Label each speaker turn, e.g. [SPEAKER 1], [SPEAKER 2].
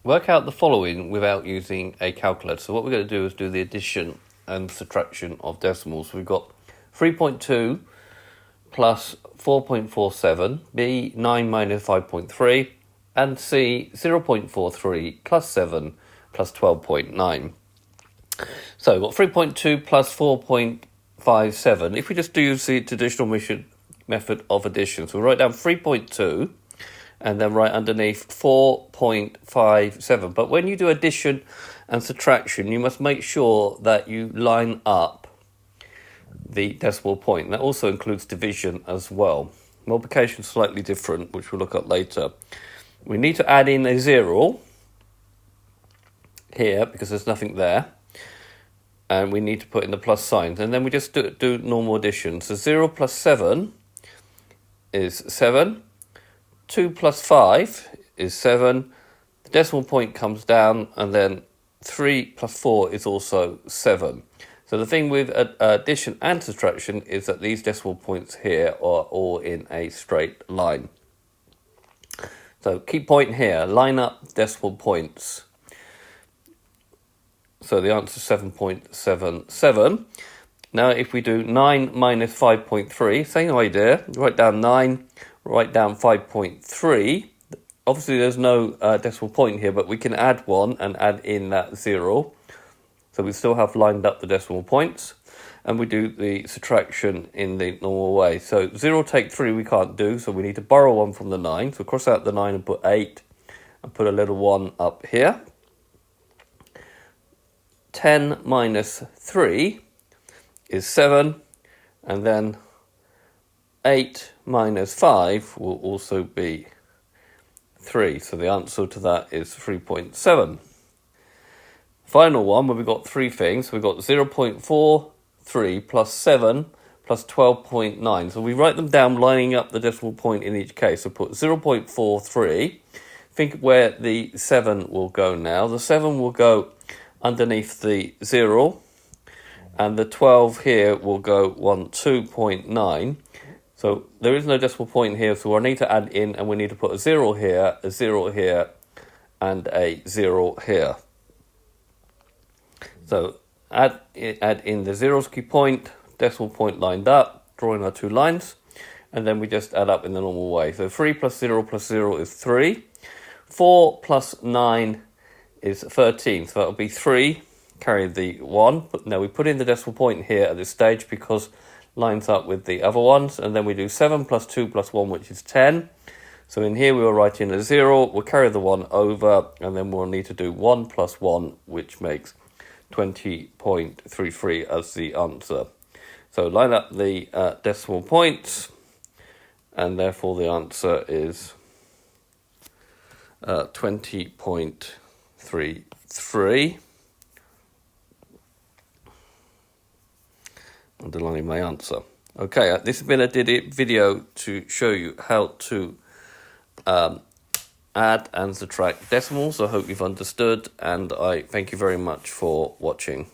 [SPEAKER 1] Work out the following without using a calculator. So what we're going to do is do the addition and subtraction of decimals. We've got 3.2 plus 4.47, B 9 minus 5.3, and C 0.43 plus 7 plus 12.9. So we've got 3.2 plus 4.57. If we just use the traditional method of addition, so we write down 3.2 and then right underneath 4.57. But when you do addition and subtraction, you must make sure that you line up the decimal point. That also includes division as well. Multiplication is slightly different, which we'll look at later. We need to add in a 0 here because there's nothing there. And we need to put in the plus signs. And then we just do normal addition. So 0 plus 7 is 7. 2 plus 5 is 7. The decimal point comes down, and then 3 plus 4 is also 7. So the thing with addition and subtraction is that these decimal points here are all in a straight line. So key point here, line up decimal points. So the answer is 7.77. Now if we do 9 minus 5.3, same idea, write down 9, write down 5.3. Obviously there's no decimal point here, but we can add 1 and add in that 0. So we still have lined up the decimal points, and we do the subtraction in the normal way. So 0 take 3 we can't do, so we need to borrow 1 from the 9. So cross out the 9 and put 8, and put a little 1 up here. 10 minus 3 is 7, and then 8 minus 5 will also be 3. So the answer to that is 3.7. Final one, where we've got three things. We've got 0.43 plus 7 plus 12.9. So we write them down lining up the decimal point in each case. So put 0.43. Think where the 7 will go now. The 7 will go underneath the 0. And the 12 here will go 2.9. So there is no decimal point here, so we'll need to add in, and we need to put a 0 here, a 0 here, and a 0 here. So add in the zeros key point, decimal point lined up, drawing our two lines, and then we just add up in the normal way. So 3 plus 0 is 3. 4 plus 9 is 13, so that'll be 3. Carry the 1. But now we put in the decimal point here at this stage because lines up with the other ones, and then we do 7 plus 2 plus 1, which is 10. So in here we will write in a 0, we'll carry the 1 over, and then we'll need to do 1 plus 1, which makes 20.33 as the answer. So line up the decimal points, and therefore the answer is 20.33. Underlining my answer. Okay, this has been a video to show you how to add and subtract decimals. I hope you've understood, and I thank you very much for watching.